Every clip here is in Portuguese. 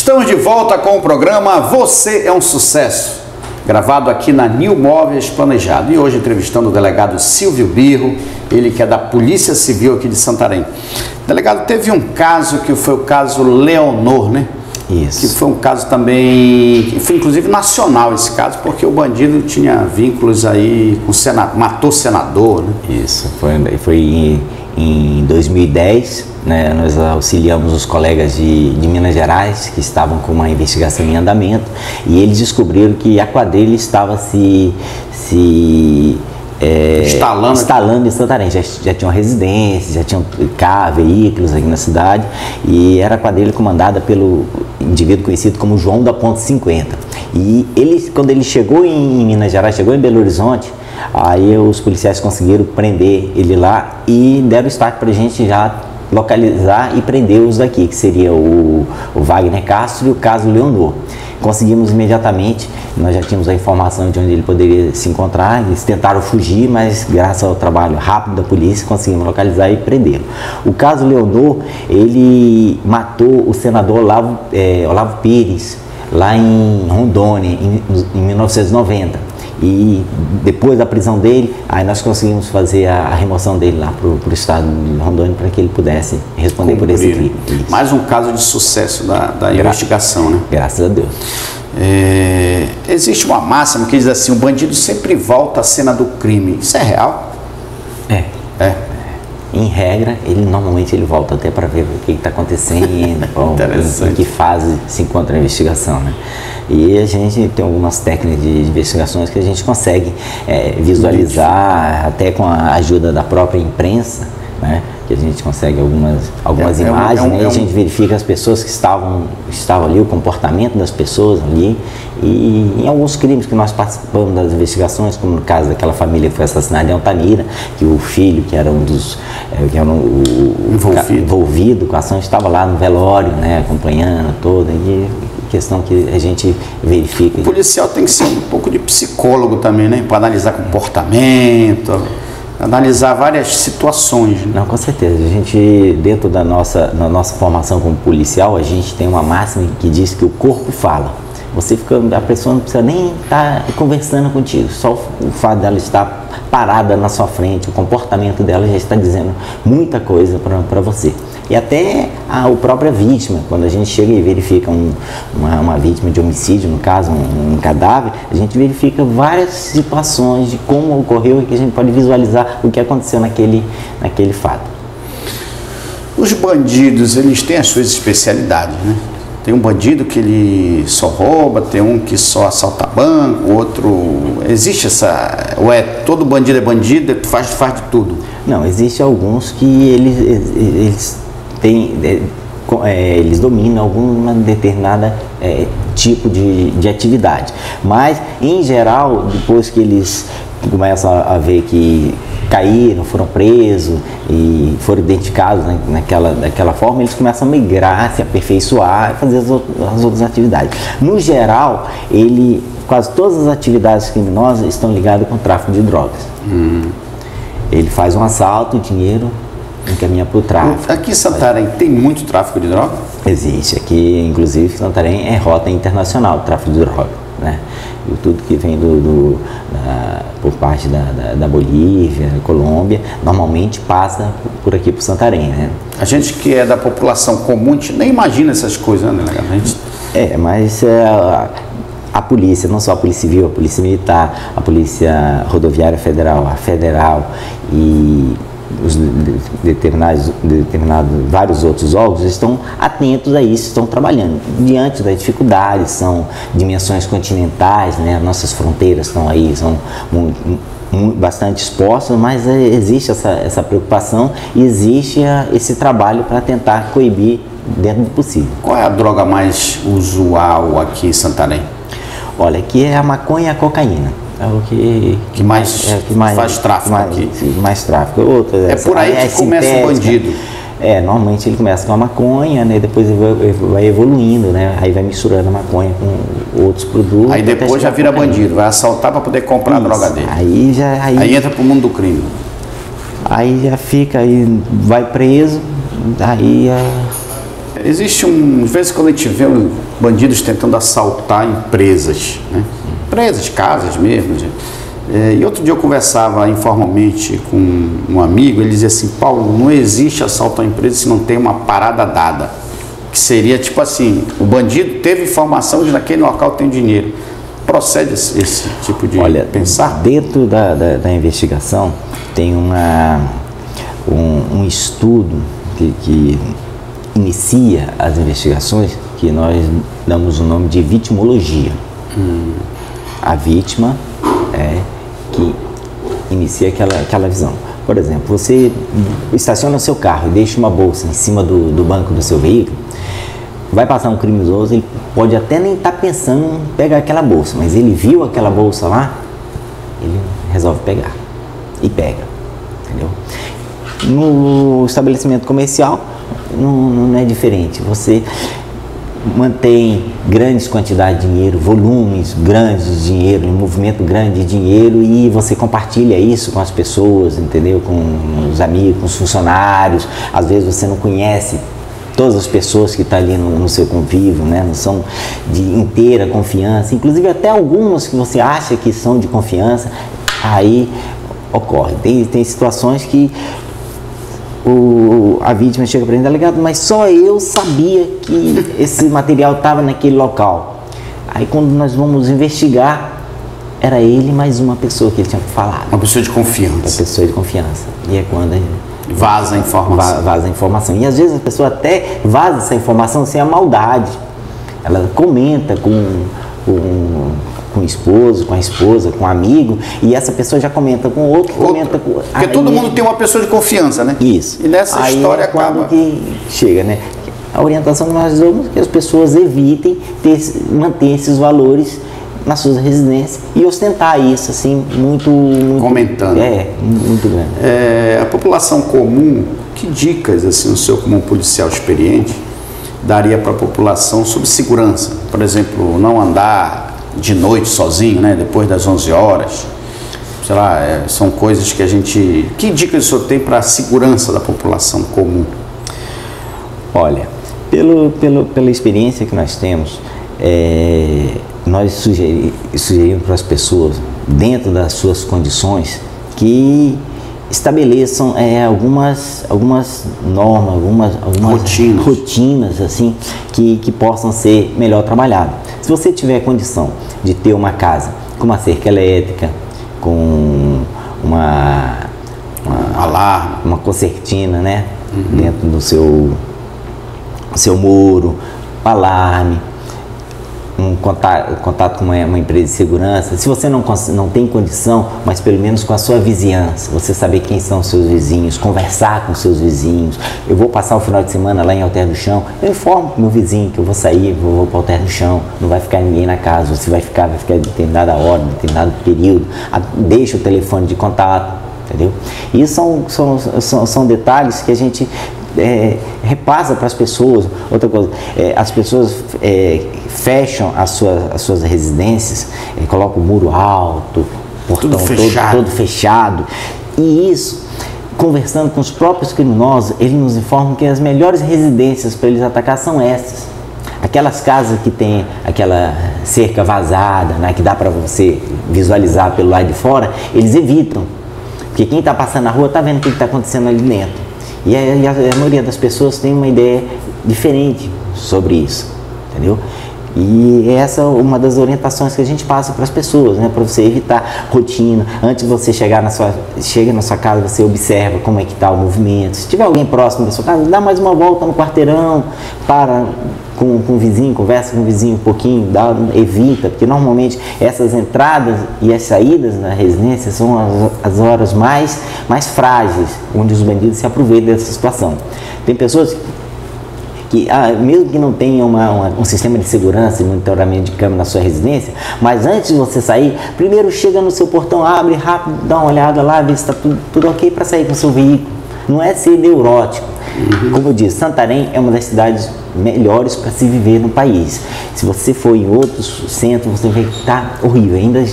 Estamos de volta com o programa Você é um Sucesso, gravado aqui na New Móveis Planejado. E hoje entrevistando o delegado Silvio Birro, ele que é da Polícia Civil aqui de Santarém. Delegado, teve um caso que foi o caso Leonor, né? Isso. Que foi um caso também, que foi inclusive nacional esse caso, porque o bandido tinha vínculos aí com o senador, matou senador, né? Isso, foi em 2010, né, nós auxiliamos os colegas de Minas Gerais que estavam com uma investigação em andamento e eles descobriram que a quadrilha estava se instalando em Santarém. Já tinham residências, já tinham veículos aqui na cidade e era a quadrilha comandada pelo indivíduo conhecido como João da Ponte 50. E quando ele chegou em Minas Gerais, chegou em Belo Horizonte, aí os policiais conseguiram prender ele lá e deram start para a gente já localizar e prender os daqui, que seria o Wagner Castro e o caso Leonor. Conseguimos imediatamente, nós já tínhamos a informação de onde ele poderia se encontrar, eles tentaram fugir, mas graças ao trabalho rápido da polícia conseguimos localizar e prendê-lo. O caso Leonor, ele matou o senador Olavo Pires, lá em Rondônia, em 1990. E depois da prisão dele, aí nós conseguimos fazer a remoção dele lá para o estado de Rondônia para que ele pudesse responder por esse crime. Mais um caso de sucesso da investigação, né? Graças a Deus. Existe uma máxima que diz assim, o bandido sempre volta à cena do crime. Isso é real? Em regra, normalmente ele volta até para ver o que está acontecendo, em que fase se encontra a investigação, né? E a gente tem algumas técnicas de investigações que a gente consegue visualizar, até com a ajuda da própria imprensa, né? Que a gente consegue algumas imagens, né? E a gente verifica as pessoas que estavam ali, o comportamento das pessoas ali. E em alguns crimes que nós participamos das investigações, como no caso daquela família que foi assassinada em Altamira, que o filho, que era envolvido com a ação, estava lá no velório, né, acompanhando toda, e questão que a gente verifica. O policial tem que ser um pouco de psicólogo também, né, para analisar comportamento, analisar várias situações. Né? Não, com certeza. A gente, dentro da nossa formação como policial, a gente tem uma máxima que diz que o corpo fala. A pessoa não precisa nem estar conversando contigo, só o fato dela estar parada na sua frente, o comportamento dela já está dizendo muita coisa para você. E até a própria vítima, quando a gente chega e verifica uma vítima de homicídio, no caso, um cadáver, a gente verifica várias situações de como ocorreu e que a gente pode visualizar o que aconteceu naquele fato. Os bandidos, eles têm as suas especialidades, né? Tem um bandido que ele só rouba, tem um que só assalta banco, outro... Existe essa... Ou todo bandido é bandido, faz de tudo? Não, existe alguns que eles dominam alguma determinada tipo de atividade. Mas, em geral, depois que eles começam a ver que caíram, foram presos e foram identificados daquela forma, eles começam a migrar, se aperfeiçoar e fazer as outras atividades. No geral, quase todas as atividades criminosas estão ligadas com o tráfico de drogas. Ele faz um assalto, o dinheiro encaminha para o tráfico. Aqui em Santarém tem muito tráfico de droga? Existe. Aqui, inclusive, Santarém é rota internacional de tráfico de droga, né? E tudo que vem por parte da Bolívia, Colômbia, normalmente passa por aqui, por Santarém, né? A gente que é da população comum, a gente nem imagina essas coisas, né? Mas a polícia, não só a Polícia Civil, a Polícia Militar, a Polícia Rodoviária Federal, a Federal e os determinados vários outros órgãos estão atentos a isso, estão trabalhando diante das dificuldades, são dimensões continentais, né? Nossas fronteiras estão aí, são bastante expostas, mas existe essa preocupação e existe esse trabalho para tentar coibir dentro do possível. Qual é a droga mais usual aqui em Santarém? Olha, aqui é a maconha e a cocaína. É o que mais faz tráfico aqui. Mais tráfico. É por aí que começa o bandido. Normalmente ele começa com a maconha, né? Depois ele vai evoluindo, né? Aí vai misturando a maconha com outros produtos. Aí depois já vira bandido, vai assaltar para poder comprar a droga dele. Aí entra pro mundo do crime. Aí já fica, aí vai preso, aí Existe às vezes quando a gente vê bandidos tentando assaltar empresas, né? Empresas, casas mesmo. E outro dia eu conversava informalmente com um amigo, ele dizia assim: Paulo, não existe assalto à empresa se não tem uma parada dada. Que seria tipo assim, o bandido teve informação de naquele local tem dinheiro. Procede esse tipo de pensar? Dentro da investigação tem um estudo que inicia as investigações, que nós damos o nome de vitimologia. A vítima é que inicia aquela visão. Por exemplo, você estaciona o seu carro e deixa uma bolsa em cima do banco do seu veículo, vai passar um criminoso, ele pode até nem estar pensando em pegar aquela bolsa, mas ele viu aquela bolsa lá, ele resolve pegar e pega, entendeu? No estabelecimento comercial não é diferente. Você mantém grandes quantidades de dinheiro, volumes grandes de dinheiro, um movimento grande de dinheiro, e você compartilha isso com as pessoas, entendeu? Com os amigos, com os funcionários. Às vezes você não conhece todas as pessoas que estão ali no seu convívio, né? Não são de inteira confiança, inclusive até algumas que você acha que são de confiança, aí ocorre. Tem situações que a vítima chega para o delegado, mas só eu sabia que esse material estava naquele local. Aí quando nós vamos investigar, era ele mais uma pessoa que ele tinha falado. Uma pessoa de confiança. Uma pessoa de confiança. E é quando vaza a informação. Vaza a informação. E às vezes a pessoa até vaza essa informação sem a maldade. Ela comenta com o esposo, com a esposa, com o amigo, e essa pessoa já comenta com outro. Comenta com... Porque todo mundo tem uma pessoa de confiança, né? Isso. E nessa história acaba... que chega, né? A orientação que nós damos é que as pessoas evitem manter esses valores nas suas residências e ostentar isso, assim, muito comentando. Muito grande. A população comum, que dicas, assim, o senhor como um policial experiente, daria para a população sobre segurança? Por exemplo, não andar de noite sozinho, né? Depois das 11 horas. Sei lá, são coisas que a gente... Que dicas o senhor tem para a segurança da população comum? Olha, pela experiência que nós temos, nós sugerimos para as pessoas, dentro das suas condições, que estabeleçam algumas normas, algumas rotinas assim, que possam ser melhor trabalhadas. Se você tiver condição de ter uma casa com uma cerca elétrica, com uma alarme, uma concertina, né? Dentro do seu muro, alarme, um contato com uma empresa de segurança. Se você não tem condição, mas pelo menos com a sua vizinhança, você saber quem são os seus vizinhos, conversar com os seus vizinhos. Eu vou passar o final de semana lá em Alter do Chão, eu informo pro meu vizinho que eu vou sair, vou para Alter do Chão, não vai ficar ninguém na casa, você vai ficar em determinada hora, em determinado período, deixa o telefone de contato, entendeu? Isso são detalhes que a gente repassa para as pessoas. Outra coisa, as pessoas fecham as suas residências, colocam o muro alto, portão todo fechado. E isso, conversando com os próprios criminosos, eles nos informam que as melhores residências para eles atacar são essas. Aquelas casas que tem aquela cerca vazada, né, que dá para você visualizar pelo lado de fora, eles evitam. Porque quem está passando na rua está vendo o que está acontecendo ali dentro. E a maioria das pessoas tem uma ideia diferente sobre isso, entendeu? E essa é uma das orientações que a gente passa para as pessoas, né? Para você evitar rotina. Antes de você chega na sua casa, você observa como é que está o movimento. Se tiver alguém próximo da sua casa, dá mais uma volta no quarteirão, para com o vizinho, conversa com o vizinho um pouquinho, evita, porque normalmente essas entradas e as saídas da residência são as horas mais frágeis, onde os bandidos se aproveitam dessa situação. Tem pessoas que, mesmo que não tenha um sistema de segurança e monitoramento de câmera na sua residência, mas antes de você sair, primeiro chega no seu portão, abre rápido, dá uma olhada lá, vê se está tudo ok para sair com o seu veículo. Não é ser neurótico. Como eu disse, Santarém é uma das cidades melhores para se viver no país. Se você for em outros centros, você vai estar horrível. Ainda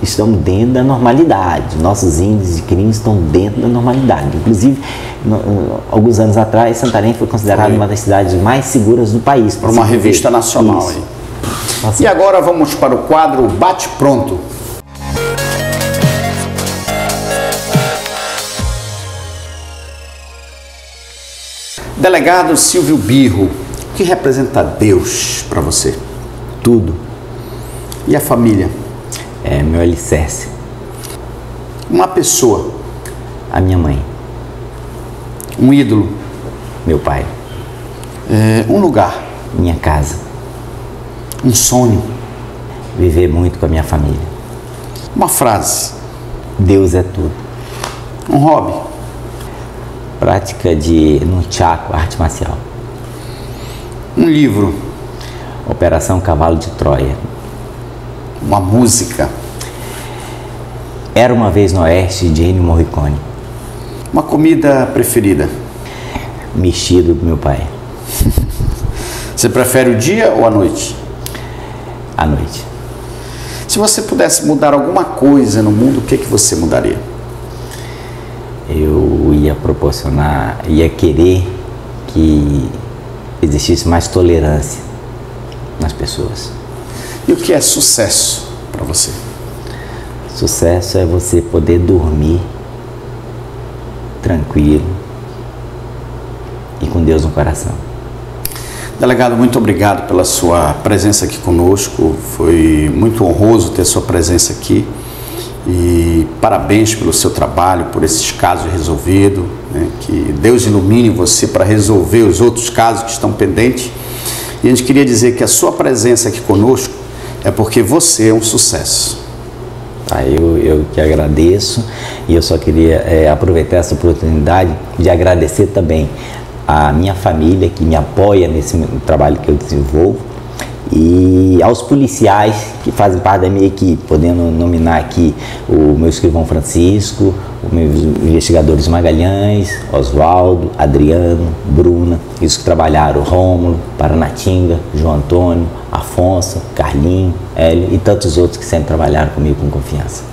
estamos dentro da normalidade. Nossos índices de crime estão dentro da normalidade. Inclusive, alguns anos atrás, Santarém foi considerada uma das cidades mais seguras do país. Por uma revista nacional. Aí. E agora vamos para o quadro Bate Pronto. Delegado Silvio Birro, o que representa Deus para você? Tudo. E a família? É meu alicerce. Uma pessoa? A minha mãe. Um ídolo? Meu pai. Um lugar? Minha casa. Um sonho? Viver muito com a minha família. Uma frase? Deus é tudo. Um hobby? Prática de nunchaku, arte marcial. Um livro? Operação Cavalo de Troia. Uma música? Era uma vez no Oeste, de Ennio Morricone. Uma comida preferida? Mexido do meu pai. Você prefere o dia ou a noite? À noite. Se você pudesse mudar alguma coisa no mundo, o que você mudaria? Eu ia querer que existisse mais tolerância nas pessoas. E o que é sucesso para você? Sucesso é você poder dormir tranquilo e com Deus no coração. Delegado, muito obrigado pela sua presença aqui conosco. Foi muito honroso ter sua presença aqui. E parabéns pelo seu trabalho, por esses casos resolvidos, né? Que Deus ilumine você para resolver os outros casos que estão pendentes. E a gente queria dizer que a sua presença aqui conosco é porque você é um sucesso. Eu que agradeço, e eu só queria aproveitar essa oportunidade de agradecer também a minha família que me apoia nesse trabalho que eu desenvolvo, e aos policiais que fazem parte da minha equipe, podendo nominar aqui o meu escrivão Francisco, os meus investigadores Magalhães, Oswaldo, Adriano, Bruna, os que trabalharam, Rômulo, Paranatinga, João Antônio, Afonso, Carlinho, Hélio e tantos outros que sempre trabalharam comigo com confiança.